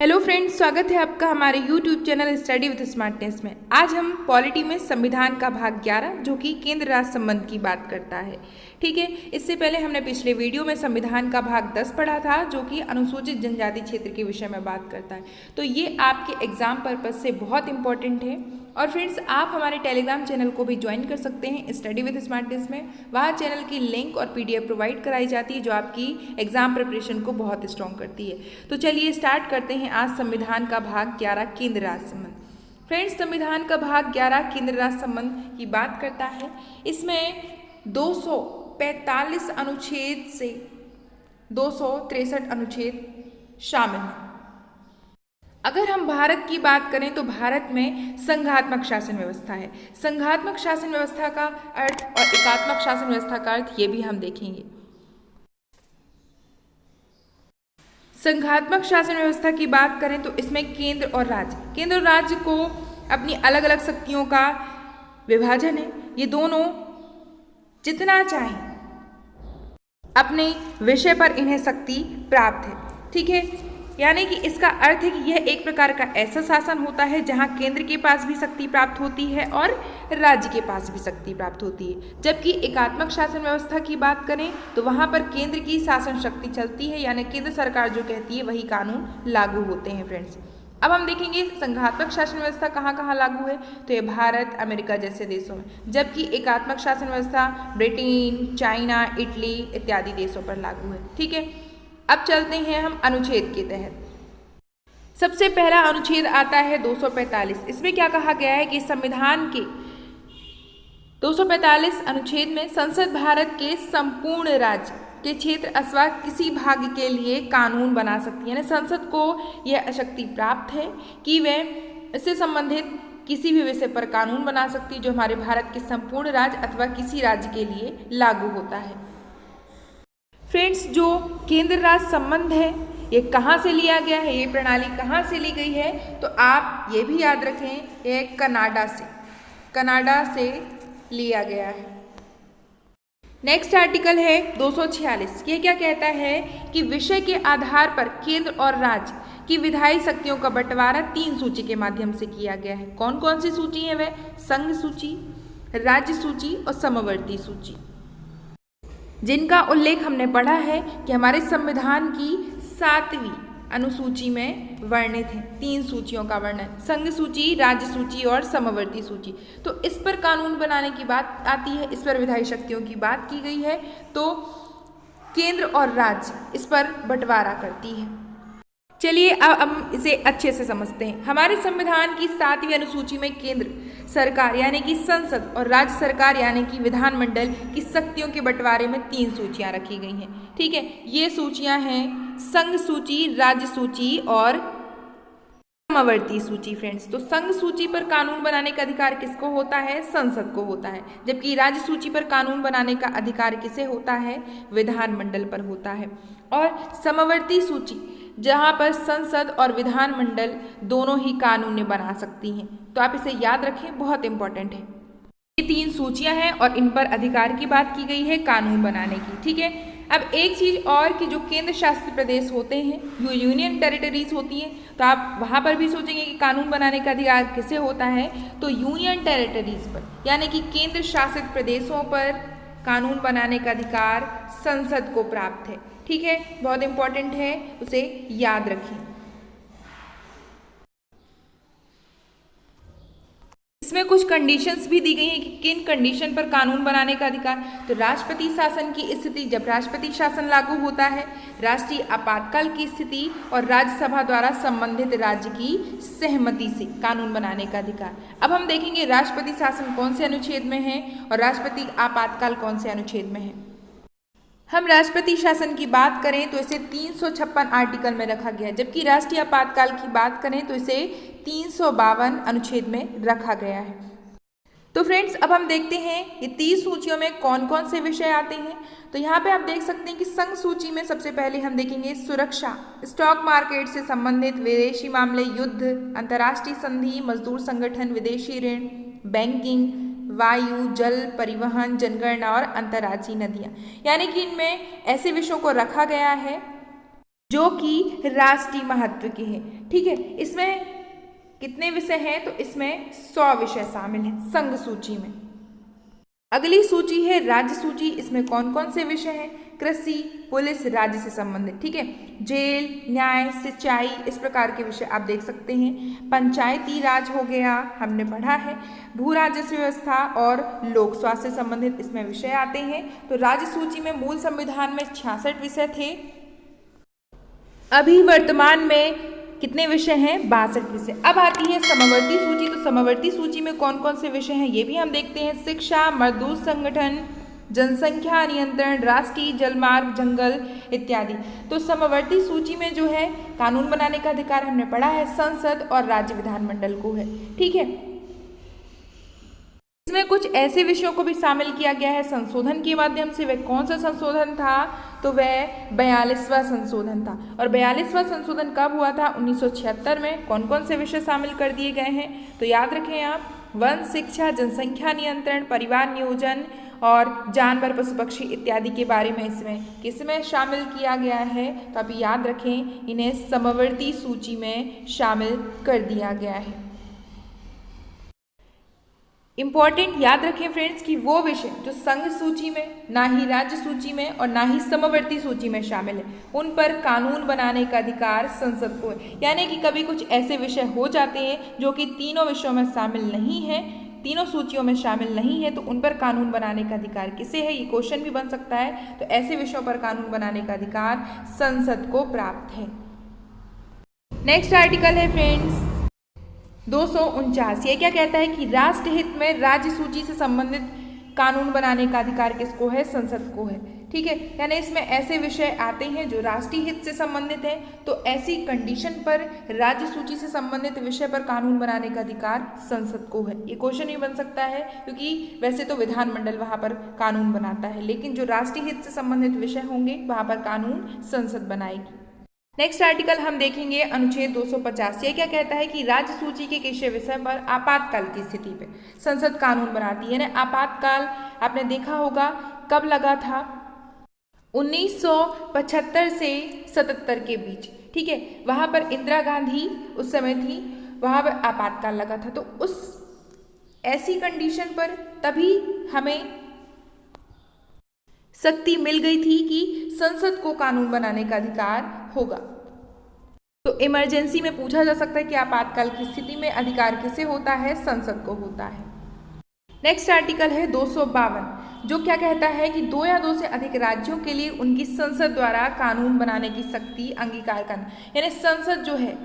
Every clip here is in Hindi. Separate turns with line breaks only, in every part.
हेलो फ्रेंड्स, स्वागत है आपका हमारे YouTube channel study with smartness में। आज हम पॉलिटी में संविधान का भाग 11 जो कि केंद्र राज्य संबंध की बात करता है। ठीक है, इससे पहले हमने पिछले वीडियो में संविधान का भाग 10 पढ़ा था जो कि अनुसूचित जनजाति क्षेत्र के विषय में बात करता है। तो ये आपके एग्जाम पर्पज से बहुत इंपॉर्टेंट है। और फ्रेंड्स, आप हमारे टेलीग्राम चैनल को भी ज्वाइन कर सकते हैं स्टडी विद स्मार्टनेस में। वहाँ चैनल की लिंक और PDF प्रोवाइड कराई जाती है जो आपकी एग्जाम प्रिपरेशन को बहुत स्ट्रॉन्ग करती है। तो चलिए स्टार्ट करते हैं आज संविधान का भाग 11 केंद्र राज्य संबंध। फ्रेंड्स, संविधान का भाग 11 केंद्र राज्य संबंध की बात करता है। इसमें 245 अनुच्छेद से 263 अनुच्छेद शामिल हैं। अगर हम भारत की बात करें तो भारत में संघात्मक शासन व्यवस्था है। संघात्मक शासन व्यवस्था का अर्थ और एकात्मक शासन व्यवस्था का अर्थ ये भी हम देखेंगे। संघात्मक शासन व्यवस्था की बात करें तो इसमें केंद्र और राज्य को अपनी अलग अलग शक्तियों का विभाजन है। ये दोनों जितना चाहें अपने विषय पर इन्हें शक्ति प्राप्त है। ठीक है, यानी कि इसका अर्थ है कि यह एक प्रकार का ऐसा शासन होता है जहां केंद्र के पास भी शक्ति प्राप्त होती है और राज्य के पास भी शक्ति प्राप्त होती है। जबकि एकात्मक शासन व्यवस्था की बात करें तो वहां पर केंद्र की शासन शक्ति चलती है, यानी केंद्र सरकार जो कहती है वही कानून लागू होते हैं। फ्रेंड्स, अब हम देखेंगे संघात्मक शासन व्यवस्था कहाँ कहाँ लागू है। तो ये भारत, अमेरिका जैसे देशों में, जबकि एकात्मक शासन व्यवस्था ब्रिटेन, चाइना, इटली इत्यादि देशों पर लागू है। ठीक है, अब चलते हैं हम अनुच्छेद के तहत। सबसे पहला अनुच्छेद आता है 245। इसमें क्या कहा गया है कि संविधान के 245 अनुच्छेद में संसद भारत के संपूर्ण राज्य के क्षेत्र अथवा किसी भाग के लिए कानून बना सकती है। यानी संसद को यह शक्ति प्राप्त है कि वह इससे संबंधित किसी भी विषय पर कानून बना सकती है जो हमारे भारत के संपूर्ण राज्य अथवा किसी राज्य के लिए लागू होता है। फ्रेंड्स, जो केंद्र राज्य संबंध है ये कहाँ से लिया गया है, ये प्रणाली कहाँ से ली गई है, तो आप ये भी याद रखें ये कनाडा से लिया गया है। नेक्स्ट आर्टिकल है 246। ये क्या कहता है कि विषय के आधार पर केंद्र और राज्य की विधायी शक्तियों का बंटवारा 3 सूची के माध्यम से किया गया है। कौन कौन सी सूची है वह? संघ सूची, राज्य सूची और समवर्ती सूची, जिनका उल्लेख हमने पढ़ा है कि हमारे संविधान की 7वीं अनुसूची में वर्णित है। 3 सूचियों का वर्णन, संघ सूची, राज्य सूची और समवर्ती सूची। तो इस पर कानून बनाने की बात आती है, इस पर विधायी शक्तियों की बात की गई है। तो केंद्र और राज्य इस पर बंटवारा करती है। चलिए अब हम इसे अच्छे से समझते हैं। हमारे संविधान की 7वीं अनुसूची में केंद्र सरकार यानी कि संसद और राज्य सरकार यानी कि विधानमंडल की शक्तियों के बंटवारे में 3 सूचियां रखी गई हैं। ठीक है, ये सूचियां हैं संघ सूची, राज्य सूची और समवर्ती सूची। फ्रेंड्स, तो संघ सूची पर कानून बनाने का अधिकार किसको होता है? संसद को होता है। जबकि राज्य सूची पर कानून बनाने का अधिकार किसे होता है? विधानमंडल पर होता है। और समवर्ती सूची जहां पर संसद और विधानमंडल दोनों ही कानून बना सकती हैं। तो आप इसे याद रखें, बहुत इंपॉर्टेंट है। ये 3 सूचियां हैं और इन पर अधिकार की बात की गई है कानून बनाने की। ठीक है, अब एक चीज और कि जो केंद्र शासित प्रदेश होते हैं, यूनियन टेरिटरीज होती हैं, तो आप वहां पर भी सोचेंगे कि कानून बनाने का अधिकार किसे होता है? तो यूनियन टेरिटरीज पर यानी कि केंद्र शासित प्रदेशों पर कानून बनाने का अधिकार संसद को प्राप्त है। ठीक है, बहुत इंपॉर्टेंट है, उसे याद रखें। इसमें कुछ कंडीशंस भी दी गई हैं कि किन कंडीशन पर कानून बनाने का अधिकार। तो राष्ट्रपति शासन की स्थिति, जब राष्ट्रपति शासन लागू होता है, राष्ट्रीय आपातकाल की स्थिति और राज्यसभा द्वारा संबंधित राज्य की सहमति से कानून बनाने का अधिकार। अब हम देखेंगे राष्ट्रपति शासन कौन से अनुच्छेद में है और राष्ट्रपति आपातकाल कौन से अनुच्छेद में है। हम राष्ट्रपति शासन की बात करें तो इसे 356 आर्टिकल में रखा गया है, जबकि राष्ट्रीय आपातकाल की बात करें तो इसे 352 अनुच्छेद में रखा गया है। तो फ्रेंड्स, अब हम देखते हैं ये 30 सूचियों में कौन कौन से विषय आते हैं। तो यहाँ पे आप देख सकते हैं कि संघ सूची में सबसे पहले हम देखेंगे सुरक्षा, स्टॉक मार्केट से संबंधित विदेशी मामले, युद्ध, अंतर्राष्ट्रीय संधि, मजदूर संगठन, विदेशी ऋण, बैंकिंग, वायु, जल, परिवहन, जनगणना और अंतर्राज्यीय नदियाँ। यानी कि इनमें ऐसे विषयों को रखा गया है जो कि राष्ट्रीय महत्व के हैं। ठीक है, इसमें कितने विषय हैं? तो इसमें 100 विषय शामिल हैं संघ सूची में। अगली सूची है राज्य सूची। इसमें कौन कौन से विषय हैं? कृषि, पुलिस, राज्य से संबंधित। ठीक है, जेल, न्याय, सिंचाई, इस प्रकार के विषय आप देख सकते हैं। पंचायती राज हो गया, हमने पढ़ा है। भू राजस्व व्यवस्था और लोक स्वास्थ्य से संबंधित इसमें विषय आते हैं। तो राज्य सूची में मूल संविधान में 66 विषय थे। अभी वर्तमान में कितने विषय हैं? 62 विषय। अब आती है समवर्ती सूची। तो समवर्ती सूची में कौन कौन से विषय हैं ये भी हम देखते हैं। शिक्षा, मजदूर संगठन, जनसंख्या नियंत्रण, राष्ट्रीय जलमार्ग, जंगल इत्यादि। तो समवर्ती सूची में जो है कानून बनाने का अधिकार हमने पढ़ा है संसद और राज्य विधानमंडल को है। ठीक है, इसमें कुछ ऐसे विषयों को भी शामिल किया गया है संशोधन के माध्यम से। वह कौन सा संशोधन था? तो वह 42वां संशोधन था। और 42वां संशोधन कब हुआ था? 1976 में। कौन कौन से विषय शामिल कर दिए गए हैं? तो याद रखें आप, वन, शिक्षा, जनसंख्या नियंत्रण, परिवार नियोजन और जानवर, पशु पक्षी इत्यादि के बारे में इसमें किसमें शामिल किया गया है? तो आप याद रखें, इन्हें समवर्ती सूची में शामिल कर दिया गया है। इंपॉर्टेंट याद रखें फ्रेंड्स कि वो विषय जो संघ सूची में, ना ही राज्य सूची में और ना ही समवर्ती सूची में शामिल है, उन पर कानून बनाने का अधिकार संसद को है। यानी कि कभी कुछ ऐसे विषय हो जाते हैं जो कि तीनों विषयों में शामिल नहीं है, तीनों सूचियों में शामिल नहीं है, तो उन पर कानून बनाने का अधिकार किसे है? ये क्वेश्चन भी बन सकता है। तो ऐसे विषयों पर कानून बनाने का अधिकार संसद को प्राप्त है। नेक्स्ट आर्टिकल है फ्रेंड्स 249। ये क्या कहता है कि राष्ट्र हित में राज्य सूची से संबंधित कानून बनाने का अधिकार किसको है? संसद को है। ठीक है, यानी इसमें ऐसे विषय आते हैं जो राष्ट्रीय हित से संबंधित है, तो ऐसी कंडीशन पर राज्य सूची से संबंधित विषय पर कानून बनाने का अधिकार संसद को है। ये क्वेश्चन भी बन सकता है, क्योंकि वैसे तो विधानमंडल वहां पर कानून बनाता है, लेकिन जो राष्ट्रीय हित से संबंधित विषय होंगे वहां पर कानून संसद बनाएगी। नेक्स्ट आर्टिकल हम देखेंगे अनुच्छेद 250। ये क्या कहता है कि राज्य सूची के किसी विषय पर आपातकाल की स्थिति पे संसद कानून बनाती है। ना आपातकाल आपने देखा होगा कब लगा था? 1975 से 77 के बीच। ठीक है, वहां पर इंदिरा गांधी उस समय थी, वहां पर आपातकाल लगा था। तो उस ऐसी कंडीशन पर तभी हमें शक्ति मिल गई थी कि संसद को कानून बनाने का अधिकार होगा। तो इमरजेंसी में पूछा जा सकता है कि आपातकाल की स्थिति में अधिकार किसे होता है? संसद को होता है। नेक्स्ट आर्टिकल है 252, जो क्या कहता है कि 2 या 2 से अधिक राज्यों के लिए उनकी संसद द्वारा कानून बनाने की शक्ति अंगीकार करना। यानी संसद जो है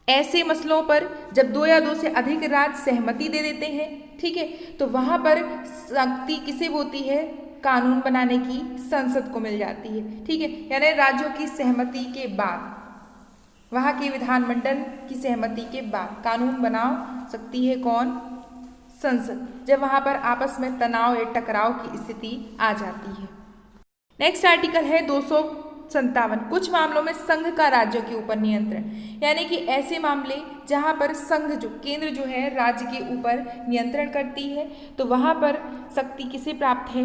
ऐसे मसलों पर जब 2 या 2 से अधिक राज्य सहमति दे देते हैं, ठीक है, तो वहां पर शक्ति किसे होती है? कानून बनाने की संसद को मिल जाती है। ठीक है, यानी राज्यों की सहमति के बाद, वहां के विधानमंडल की सहमति के बाद कानून बना सकती है कौन? संसद, जब वहां पर आपस में तनाव या टकराव की स्थिति आ जाती है। नेक्स्ट आर्टिकल है 257, कुछ मामलों में संघ का राज्यों के ऊपर नियंत्रण। यानी कि ऐसे मामले जहां पर संघ जो केंद्र जो है राज्य के ऊपर नियंत्रण करती है, तो वहां पर शक्ति किसे प्राप्त है?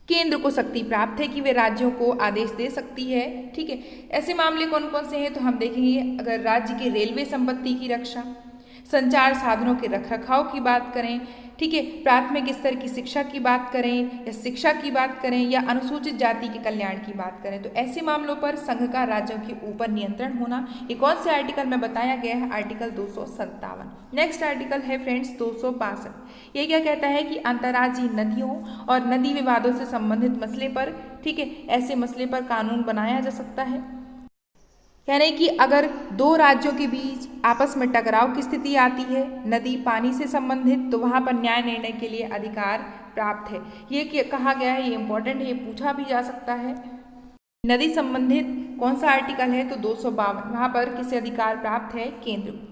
केंद्र को शक्ति प्राप्त है कि वे राज्यों को आदेश दे सकती है। ठीक है, ऐसे मामले कौन कौन से हैं? तो हम देखेंगे अगर राज्य की रेलवे संपत्ति की रक्षा, संचार साधनों के रखरखाव की बात करें, ठीक है, प्राथमिक स्तर की शिक्षा की बात करें या शिक्षा की बात करें या अनुसूचित जाति के कल्याण की बात करें, तो ऐसे मामलों पर संघ का राज्यों के ऊपर नियंत्रण होना। ये कौन से आर्टिकल में बताया गया है? आर्टिकल 257। नेक्स्ट आर्टिकल है फ्रेंड्स 262। ये क्या कहता है कि अंतर्राज्यीय नदियों और नदी विवादों से संबंधित मसले पर, ठीक है, ऐसे मसले पर कानून बनाया जा सकता है। यानी कि अगर 2 राज्यों के बीच आपस में टकराव की स्थिति आती है, नदी पानी से संबंधित, तो वहां पर न्याय निर्णय के लिए अधिकार प्राप्त है। ये कहा गया है, ये इंपॉर्टेंट है, ये पूछा भी जा सकता है। नदी संबंधित कौन सा आर्टिकल है? तो 252, वहां पर किसे अधिकार प्राप्त है? केंद्र को।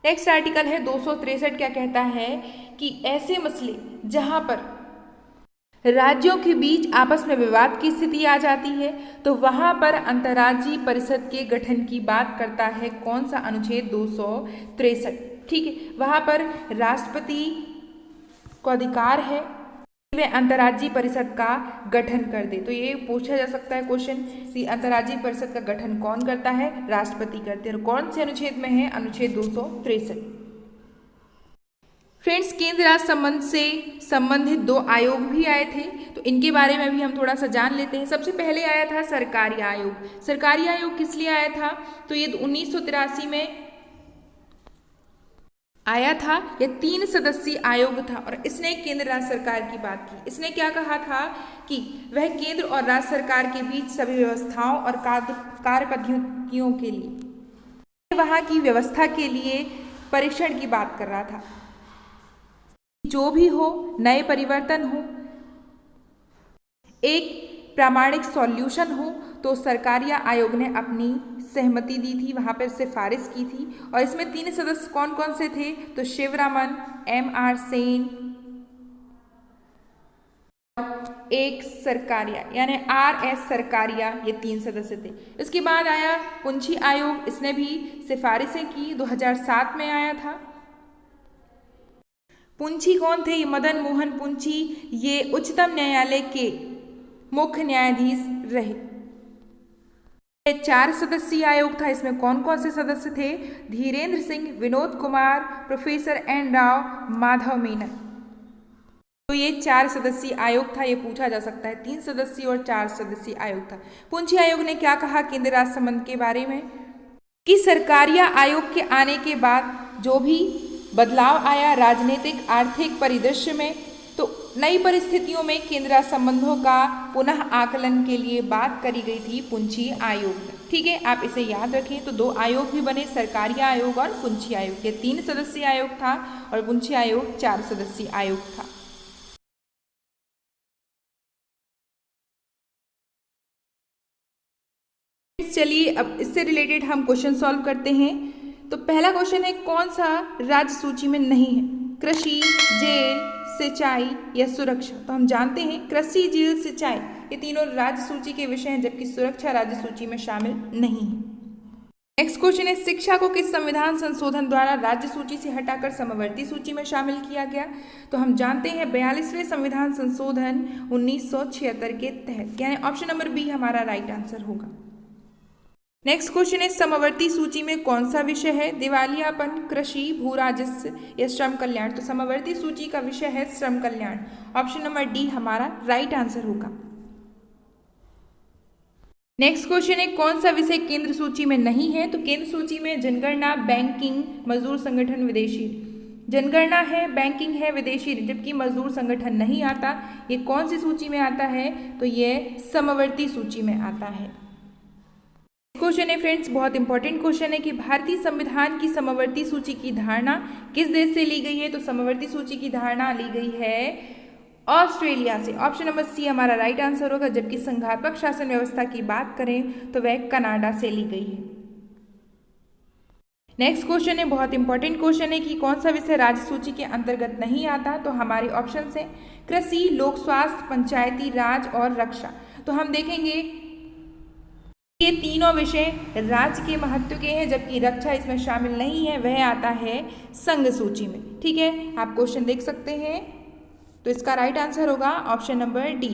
नेक्स्ट आर्टिकल है 263। क्या कहता है कि ऐसे मसले जहां पर राज्यों के बीच आपस में विवाद की स्थिति आ जाती है, तो वहां पर अंतर्राज्यीय परिषद के गठन की बात करता है कौन सा? अनुच्छेद 263। ठीक है, वहां पर राष्ट्रपति को अधिकार है वह अंतर्राज्यीय परिषद का गठन कर दे। तो ये पूछा जा सकता है क्वेश्चन कि अंतर्राज्यीय परिषद का गठन कौन करता है? राष्ट्रपति करते हैं। और कौन से अनुच्छेद में है? अनुच्छेद 263। फ्रेंड्स, केंद्र राज्य संबंध से संबंधित 2 आयोग भी आए थे, तो इनके बारे में भी हम थोड़ा सा जान लेते हैं। सबसे पहले आया था सरकारी आयोग। सरकारी आयोग किस लिए आया था? तो ये 1983 में आया था। यह 3 सदस्यीय आयोग था और इसने केंद्र राज्य सरकार की बात की। इसने क्या कहा था कि वह केंद्र और राज्य सरकार के बीच सभी व्यवस्थाओं और कार्य पद्धतियों के लिए, वहाँ की व्यवस्था के लिए परीक्षण की बात कर रहा था। जो भी हो, नए परिवर्तन हो, एक प्रामाणिक सॉल्यूशन हो, तो सरकारी आयोग ने अपनी सहमति दी थी, वहाँ पर सिफारिश की थी। और इसमें 3 सदस्य कौन कौन से थे? तो शिवरामन, M.R. सेन, एक सरकारिया यानी R.S. सरकारिया, ये 3 सदस्य थे। इसके बाद आया पुंछी आयोग। इसने भी सिफारिशें की, 2007 में आया था। पुंछी कौन थे? मदन मोहन पुंछी, ये उच्चतम न्यायालय के मुख्य न्यायाधीश रहे। 4 सदस्यीय आयोग था। इसमें कौन कौन से सदस्य थे? Dhirendra Singh, Vinod Kumar, professor N. राव, माधव मेनन। तो ये 4 सदस्यीय आयोग था। ये पूछा जा सकता है। 3 सदस्यीय और 4 सदस्यीय आयोग था। पुंछी आयोग ने क्या कहा केंद्र राज्य संबंध के बारे में? कि सरकारी आयोग के आने के बाद जो भी बदलाव आया राजनीतिक आर्थिक परिदृश्य में, तो नई परिस्थितियों में केंद्र राज्य संबंधों का पुनः आकलन के लिए बात करी गई थी पुंछी आयोग में। ठीक है, आप इसे याद रखें। तो 2 आयोग भी बने, सरकारी आयोग और पुंछी आयोग। ये 3 सदस्यीय आयोग था और पुंछी आयोग 4 सदस्यीय आयोग था। चलिए अब इससे रिलेटेड हम क्वेश्चन सॉल्व करते हैं। तो पहला क्वेश्चन है, कौन सा राज्य सूची में नहीं है? कृषि, जेल, सिंचाई या सुरक्षा? तो हम जानते हैं कृषि, जेल, सिंचाई ये तीनों राज्य सूची के विषय हैं, जबकि सुरक्षा राज्य सूची में शामिल नहीं है। नेक्स्ट क्वेश्चन है, शिक्षा को किस संविधान संशोधन द्वारा राज्य सूची से हटाकर समवर्ती सूची में शामिल किया गया? तो हम जानते हैं 42वें संविधान संशोधन 1976 के तहत, यानी ऑप्शन नंबर बी हमारा राइट आंसर होगा। नेक्स्ट क्वेश्चन है, समवर्ती सूची में कौन सा विषय है? दिवालियापन, कृषि, भू राजस्व या श्रम कल्याण? तो समवर्ती सूची का विषय है श्रम कल्याण। ऑप्शन नंबर डी हमारा राइट आंसर होगा। नेक्स्ट क्वेश्चन है, कौन सा विषय केंद्र सूची में नहीं है? तो केंद्र सूची में जनगणना, बैंकिंग, मजदूर संगठन, विदेशी। जनगणना है, बैंकिंग है, विदेशी, जबकि मजदूर संगठन नहीं आता। ये कौन सी सूची में आता है? तो ये समवर्ती सूची में आता है। क्वेश्चन है फ्रेंड्स, बहुत इंपॉर्टेंट क्वेश्चन है कि भारतीय संविधान की समवर्ती सूची की धारणा किस देश से ली गई है? तो समवर्ती सूची की धारणा ली गई है ऑस्ट्रेलिया से। ऑप्शन नंबर सी हमारा राइट आंसर होगा। जबकि संघात्मक शासन व्यवस्था की बात करें तो वह कनाडा से ली गई है। नेक्स्ट क्वेश्चन है, बहुत इंपॉर्टेंट क्वेश्चन है कि कौन सा विषय राज्य सूची के अंतर्गत नहीं आता? तो हमारे ऑप्शन है कृषि, लोक स्वास्थ्य, पंचायती राज और रक्षा। तो हम देखेंगे ये तीनों विषय राज्य के महत्व के हैं, जबकि रक्षा इसमें शामिल नहीं है, वह आता है संघ सूची में। ठीक है, आप क्वेश्चन देख सकते हैं। तो इसका राइट आंसर होगा ऑप्शन नंबर डी।